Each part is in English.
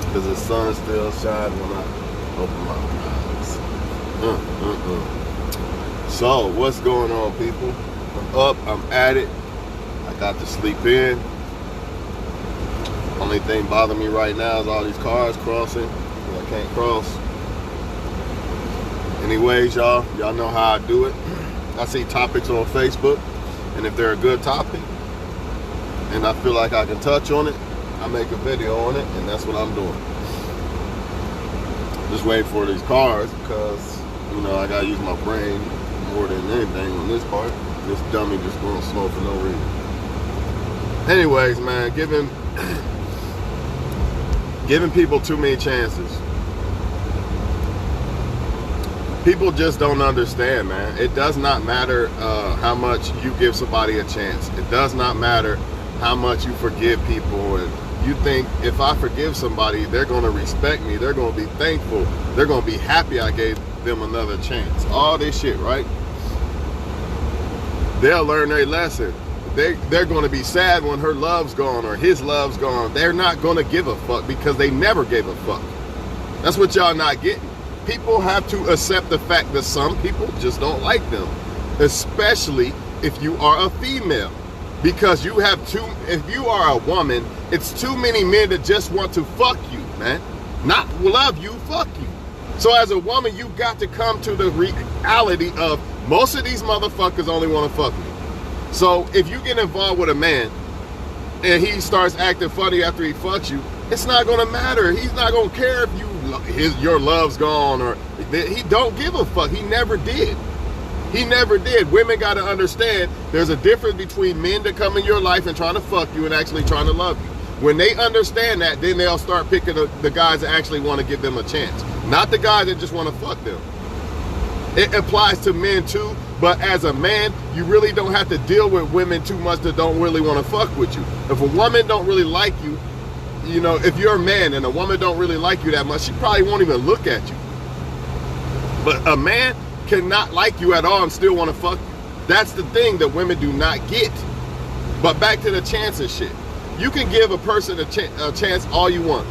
because the sun still shines when I open my eyes. So, what's going on, people? I'm up, I'm at it. I got to sleep in. Only thing bothering me right now is all these cars crossing. I can't cross. Anyways, y'all know how I do it. I see topics on Facebook, and if they're a good topic, and I feel like I can touch on it, I make a video on it, and that's what I'm doing. Just waiting for these cars because, I gotta use my brain more than anything on this part. This dummy just going slow for no reason. Anyways, man, giving people too many chances. People just don't understand, man. It does not matter how much you give somebody a chance. It does not matter how much you forgive people. And you think if I forgive somebody, they're going to respect me. They're going to be thankful. They're going to be happy I gave them another chance. All this shit, right? They'll learn their lesson. They're going to be sad when her love's gone or his love's gone. They're not going to give a fuck because they never gave a fuck. That's what y'all not getting. People have to accept the fact that some people just don't like them, especially if you are a female, because if you are a woman, it's too many men that just want to fuck you, man. Not love you, fuck you. So as a woman, you got to come to the reality of most of these motherfuckers only want to fuck me. So if you get involved with a man and he starts acting funny after he fucks you, it's not going to matter. He's not going to care if your love's gone or he don't give a fuck. He never did. He never did. Women got to understand there's a difference between men that come in your life and trying to fuck you and actually trying to love you. When they understand that, then they'll start picking the guys that actually want to give them a chance. Not the guys that just want to fuck them. It applies to men too, but as a man, you really don't have to deal with women too much that don't really want to fuck with you. If a woman don't really like you, if you're a man and a woman don't really like you that much, she probably won't even look at you. But a man cannot like you at all and still want to fuck you. That's the thing that women do not get. But back to the chances shit. You can give a person a chance all you want.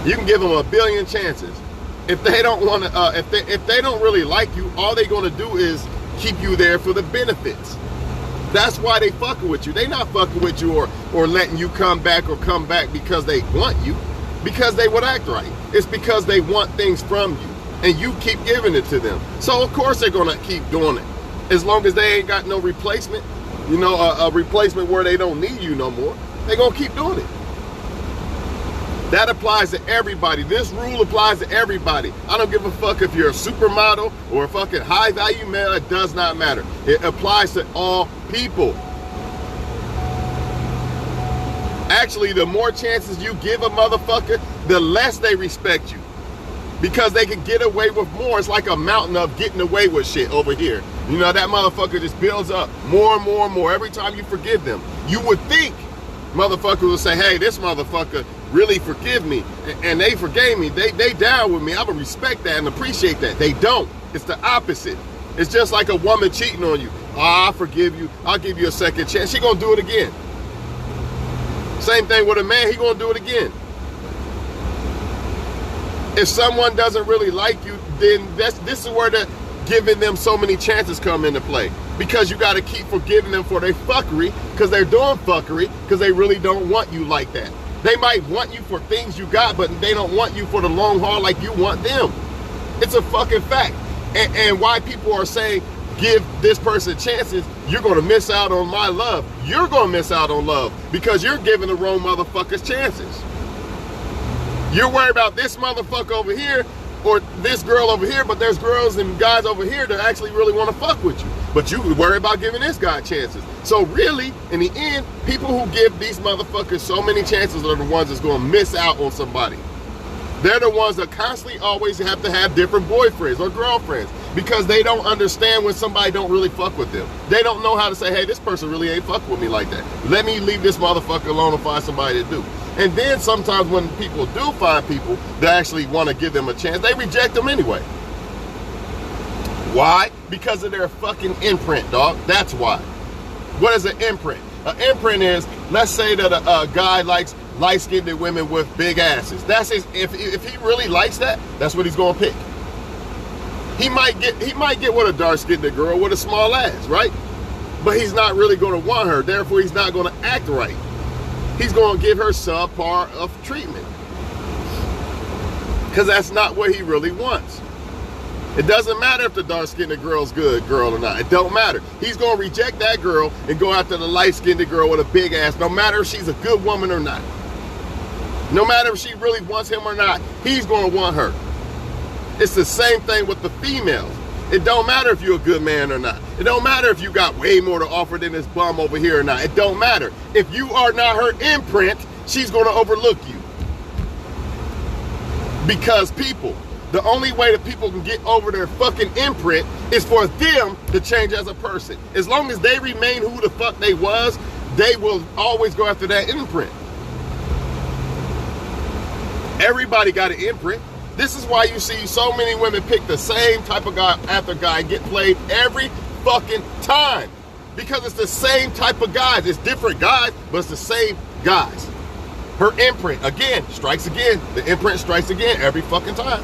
You can give them a billion chances. If they don't want to, if they don't really like you, all they're going to do is keep you there for the benefits. That's why they fucking with you. They not fucking with you or letting you come back because they want you, because they would act right. It's because they want things from you and you keep giving it to them. So of course they're gonna keep doing it. As long as they ain't got no replacement, a replacement where they don't need you no more, they're gonna keep doing it. That applies to everybody. This rule applies to everybody. I don't give a fuck if you're a supermodel or a fucking high value male. It does not matter. It applies to all people. Actually, the more chances you give a motherfucker, the less they respect you. Because they can get away with more. It's like a mountain of getting away with shit over here. That motherfucker just builds up more and more and more every time you forgive them. You would think motherfucker will say, hey, this motherfucker really forgive me, and they forgave me. They down with me. I would respect that and appreciate that. They don't. It's the opposite. It's just like a woman cheating on you. I forgive you. I'll give you a second chance. She gonna do it again. Same thing with a man. He gonna do it again. If someone doesn't really like you, then this is where the giving them so many chances come into play. Because you got to keep forgiving them for their fuckery, because they're doing fuckery, because they really don't want you like that. They might want you for things you got, but they don't want you for the long haul like you want them. It's a fucking fact. And why people are saying, give this person chances, you're going to miss out on my love. You're going to miss out on love because you're giving the wrong motherfuckers chances. You're worried about this motherfucker over here or this girl over here, but there's girls and guys over here that actually really want to fuck with you. But you worry about giving this guy chances. So really, in the end, people who give these motherfuckers so many chances are the ones that's going to miss out on somebody. They're the ones that constantly always have to have different boyfriends or girlfriends because they don't understand when somebody don't really fuck with them. They don't know how to say, hey, this person really ain't fuck with me like that. Let me leave this motherfucker alone and find somebody to do. And then sometimes when people do find people that actually want to give them a chance, they reject them anyway. Why? Because of their fucking imprint, dog. That's why. What is an imprint? An imprint is, let's say that a guy likes light-skinned women with big asses. That's his. If he really likes that, that's what he's gonna pick. He might get with a dark-skinned girl with a small ass, right? But he's not really gonna want her. Therefore, he's not gonna act right. He's gonna give her subpar of treatment, because that's not what he really wants. It doesn't matter if the dark-skinned girl's good girl or not. It don't matter. He's gonna reject that girl and go after the light-skinned girl with a big ass, no matter if she's a good woman or not. No matter if she really wants him or not, he's gonna want her. It's the same thing with the females. It don't matter if you're a good man or not. It don't matter if you got way more to offer than this bum over here or not. It don't matter. If you are not her imprint, she's gonna overlook you. Because people, the only way that people can get over their fucking imprint is for them to change as a person. As long as they remain who the fuck they was, they will always go after that imprint. Everybody got an imprint. This is why you see so many women pick the same type of guy after guy and get played every fucking time. Because it's the same type of guys. It's different guys, but it's the same guys. Her imprint, again, strikes again. The imprint strikes again every fucking time.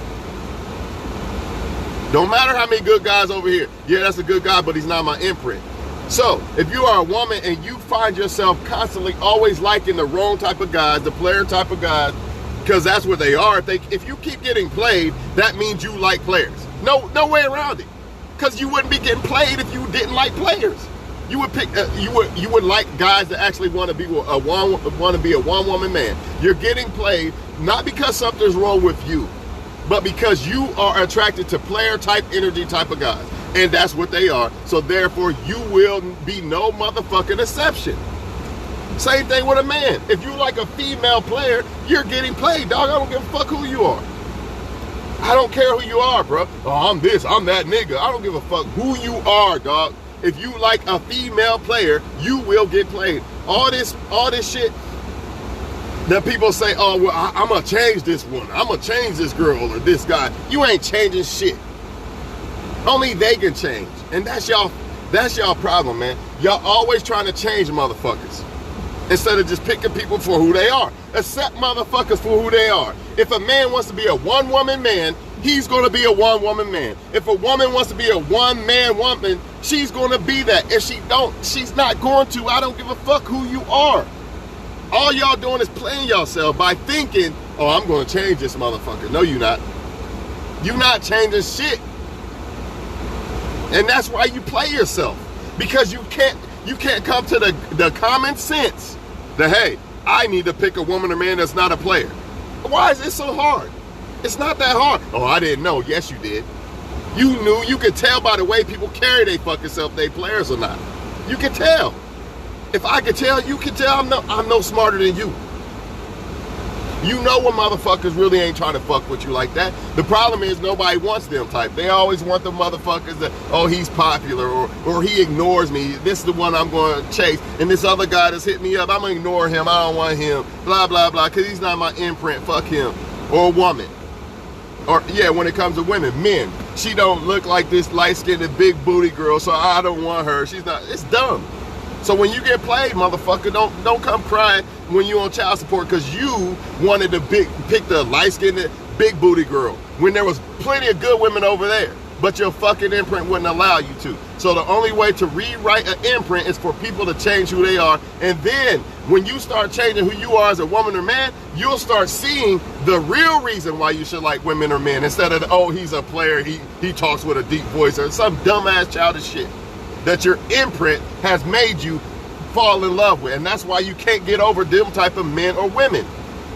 Don't matter how many good guys over here. Yeah, that's a good guy, but he's not my imprint. So, if you are a woman and you find yourself constantly always liking the wrong type of guys, the player type of guys, because that's what they are. If you keep getting played, that means you like players. No way around it. Because you wouldn't be getting played if you didn't like players. You would pick. You would like guys that actually want to be a one-woman man. You're getting played not because something's wrong with you, but because you are attracted to player type energy type of guys, and that's what they are. So therefore, you will be no motherfucking exception. Same thing with a man. If you like a female player, you're getting played, dog. I don't give a fuck who you are. I don't care who you are, bro. Oh, I'm this, I'm that nigga. I don't give a fuck who you are, dog. If you like a female player, you will get played. All this shit that people say, oh, well, I'm gonna change this one. I'm gonna change this girl or this guy. You ain't changing shit. Only they can change. And that's y'all problem, man. Y'all always trying to change motherfuckers, instead of just picking people for who they are. Accept motherfuckers for who they are. If a man wants to be a one-woman man, he's going to be a one-woman man. If a woman wants to be a one-man woman, she's going to be that. If she don't, she's not going to. I don't give a fuck who you are. All y'all doing is playing yourself by thinking, oh, I'm going to change this motherfucker. No, you're not. You're not changing shit. And that's why you play yourself. Because you can't come to the common sense that, hey, I need to pick a woman or man that's not a player. Why is it so hard? It's not that hard. Oh, I didn't know. Yes, you did. You knew. You could tell by the way people carry their fucking self, they players or not. You can tell. If I could tell, you can tell. I'm no smarter than you. You know when motherfuckers really ain't trying to fuck with you like that. The problem is nobody wants them type. They always want the motherfuckers that, oh, he's popular, or he ignores me. This is the one I'm going to chase. And this other guy that's hit me up, I'm going to ignore him. I don't want him. Blah, blah, blah. Because he's not my imprint. Fuck him. Or a woman. Or, yeah, when it comes to women, men. She don't look like this light-skinned big booty girl, so I don't want her. She's not. It's dumb. So when you get played, motherfucker, don't come crying when you on child support because you wanted to pick the light-skinned big booty girl when there was plenty of good women over there, but your fucking imprint wouldn't allow you to. So the only way to rewrite an imprint is for people to change who they are. And then when you start changing who you are as a woman or man, you'll start seeing the real reason why you should like women or men instead of, oh, he's a player, he talks with a deep voice or some dumbass childish shit that your imprint has made you fall in love with. And that's why you can't get over them type of men or women.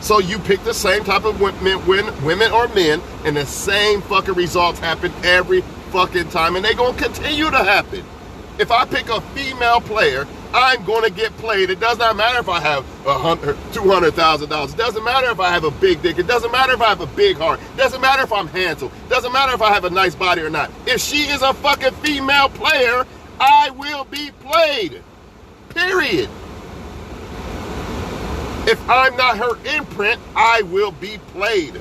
So you pick the same type of women or men, and the same fucking results happen every fucking time, and they're gonna continue to happen. If I pick a female player, I'm gonna get played. It does not matter if I have $200,000. It doesn't matter if I have a big dick. It doesn't matter if I have a big heart. It doesn't matter if I'm handsome. It doesn't matter if I have a nice body or not. If she is a fucking female player, I will be played. Period. If I'm not her imprint, I will be played.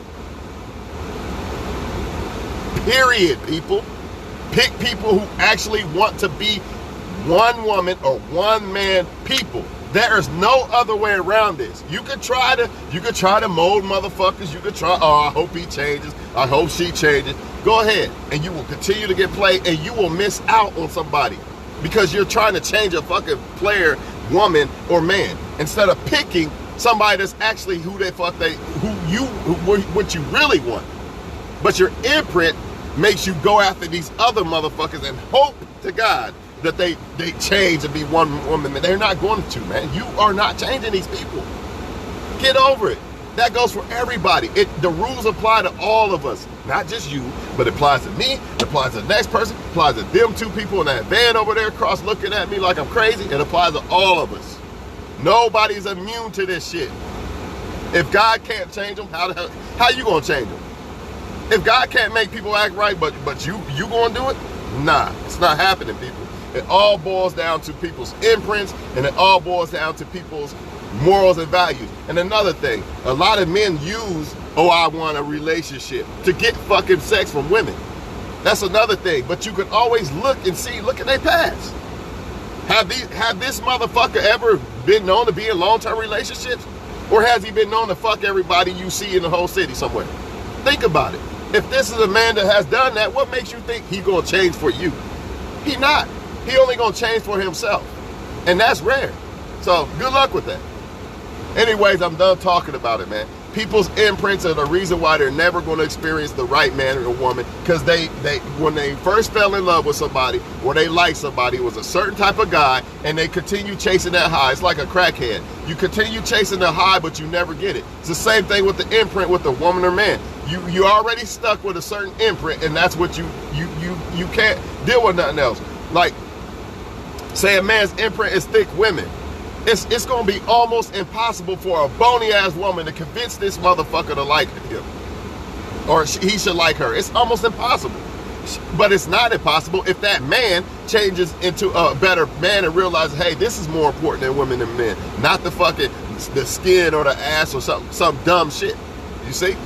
Period, people. Pick people who actually want to be one woman or one man people. There is no other way around this. You could try to mold motherfuckers. You could try, oh, I hope he changes. I hope she changes. Go ahead. And you will continue to get played, and you will miss out on somebody because you're trying to change a fucking player, woman, or man, instead of picking somebody that's actually what you really want. But your imprint makes you go after these other motherfuckers and hope to God that they change and be one woman. They're not going to, man. You are not changing these people. Get over it. That goes for everybody. The rules apply to all of us, not just you, but it applies to me, it applies to the next person, it applies to them two people in that van over there cross looking at me like I'm crazy. It applies to all of us. Nobody's immune to this shit. If God can't change them, how you gonna change them? If God can't make people act right, but you gonna do it? Nah, it's not happening, people. It all boils down to people's imprints, and it all boils down to people's morals and values. And another thing, a lot of men use, oh, I want a relationship, to get fucking sex from women. That's another thing. But you can always look at their past. Have this motherfucker ever been known to be in long-term relationships? Or has he been known to fuck everybody you see in the whole city somewhere? Think about it. If this is a man that has done that, what makes you think he's gonna change for you? He not. He only gonna change for himself. And that's rare. So good luck with that. Anyways, I'm done talking about it, man. People's imprints are the reason why they're never going to experience the right man or woman, because they when they first fell in love with somebody or they liked somebody, it was a certain type of guy, and they continue chasing that high. It's like a crackhead. You continue chasing the high, but you never get it. It's the same thing with the imprint with the woman or man. You already stuck with a certain imprint, and that's what you can't deal with nothing else. Like, say a man's imprint is thick women. It's going to be almost impossible for a bony-ass woman to convince this motherfucker to like him. Or he should like her. It's almost impossible. But it's not impossible if that man changes into a better man and realizes, hey, this is more important than women and men. Not the skin or the ass or some dumb shit. You see?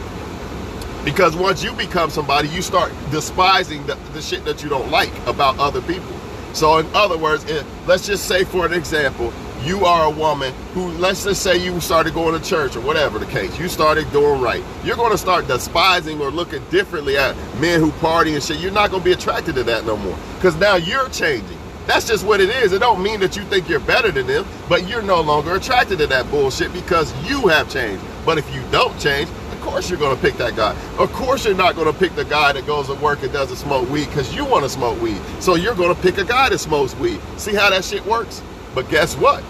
Because once you become somebody, you start despising the shit that you don't like about other people. So in other words, let's just say, for an example, you are a woman who, let's just say you started going to church or whatever the case, you started doing right. You're going to start despising or looking differently at men who party and shit. You're not going to be attracted to that no more, because now you're changing. That's just what it is. It don't mean that you think you're better than them, but you're no longer attracted to that bullshit because you have changed. But if you don't change, of course you're going to pick that guy. Of course you're not going to pick the guy that goes to work and doesn't smoke weed because you want to smoke weed. So you're going to pick a guy that smokes weed. See how that shit works? But guess what?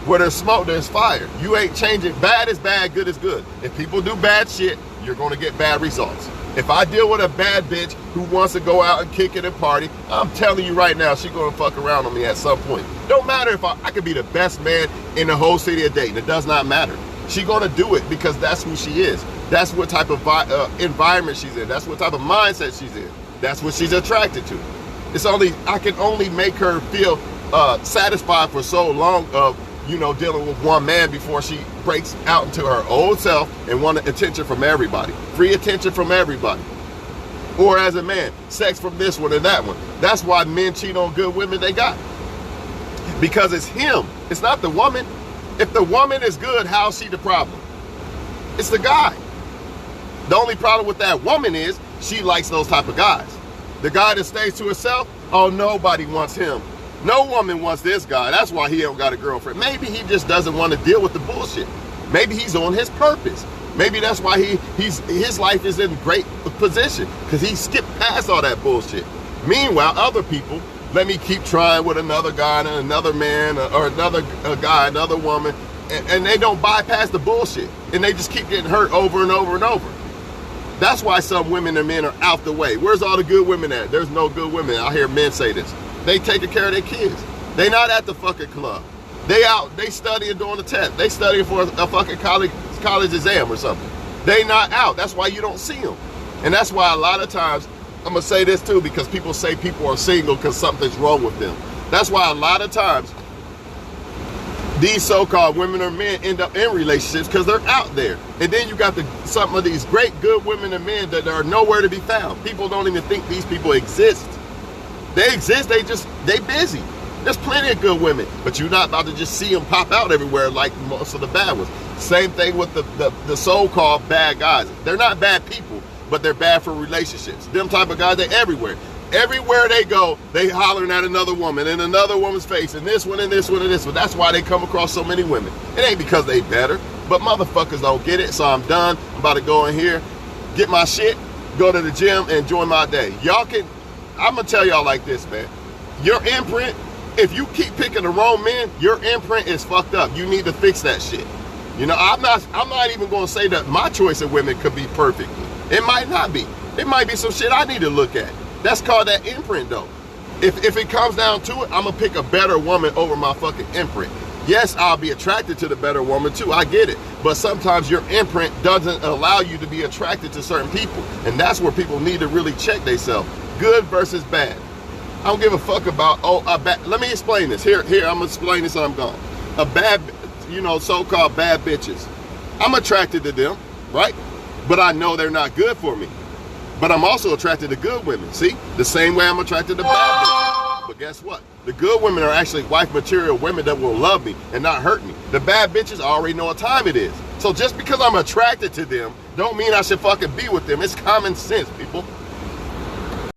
Where there's smoke, there's fire. You ain't changing. Bad is bad, good is good. If people do bad shit, you're going to get bad results. If I deal with a bad bitch who wants to go out and kick it and party, I'm telling you right now, she's going to fuck around on me at some point. Don't matter if I could be the best man in the whole city of Dayton. It does not matter. She's going to do it because that's who she is. That's what type of environment she's in. That's what type of mindset she's in. That's what she's attracted to. I can only make her feel satisfied for so long of, dealing with one man before she breaks out into her old self and want attention from everybody. Free attention from everybody. Or as a man, sex from this one and that one. That's why men cheat on good women they got. Because it's him. It's not the woman. If the woman is good, how's she the problem? It's the guy. The only problem with that woman is she likes those type of guys. The guy that stays to himself, oh, nobody wants him. No woman wants this guy. That's why he don't got a girlfriend. Maybe he just doesn't want to deal with the bullshit. Maybe he's on his purpose. Maybe that's why his life is in great position, because he skipped past all that bullshit. Meanwhile, other people, let me keep trying with another guy and another man or another guy, another woman, and they don't bypass the bullshit. And they just keep getting hurt over and over and over. That's why some women and men are out the way. Where's all the good women at? There's no good women. I hear men say this. They taking care of their kids. They not at the fucking club. They out, they studying doing the test. They studying for a fucking college exam or something. They not out. That's why you don't see them. And that's why a lot of times, I'm going to say this too, because people say people are single because something's wrong with them. That's why a lot of times, these so-called women or men end up in relationships because they're out there. And then you got some of these great good women and men that are nowhere to be found. People don't even think these people exist. They exist, they busy. There's plenty of good women, but you're not about to just see them pop out everywhere like most of the bad ones. Same thing with the so-called bad guys. They're not bad people, but they're bad for relationships. Them type of guys, they're everywhere. Everywhere they go, they hollering at another woman in another woman's face, and this one and this one and this one. That's why they come across so many women. It ain't because they better, but motherfuckers don't get it, so I'm done. I'm about to go in here, get my shit, go to the gym, and enjoy my day. I'm gonna tell y'all like this, man. Your imprint, if you keep picking the wrong men, your imprint is fucked up. You need to fix that shit. You know, I'm not even gonna say that my choice of women could be perfect. It might not be. It might be some shit I need to look at. That's called that imprint, though. If it comes down to it, I'm gonna pick a better woman over my fucking imprint. Yes, I'll be attracted to the better woman too, I get it. But sometimes your imprint doesn't allow you to be attracted to certain people. And that's where people need to really check themselves. Good versus bad. I don't give a fuck about, let me explain this. Here, I'm gonna explain this and I'm gone. A bad, so-called bad bitches. I'm attracted to them, right? But I know they're not good for me. But I'm also attracted to good women. See? The same way I'm attracted to bad bitches. But guess what? The good women are actually wife material women that will love me and not hurt me. The bad bitches, I already know what time it is. So just because I'm attracted to them, don't mean I should fucking be with them. It's common sense, people.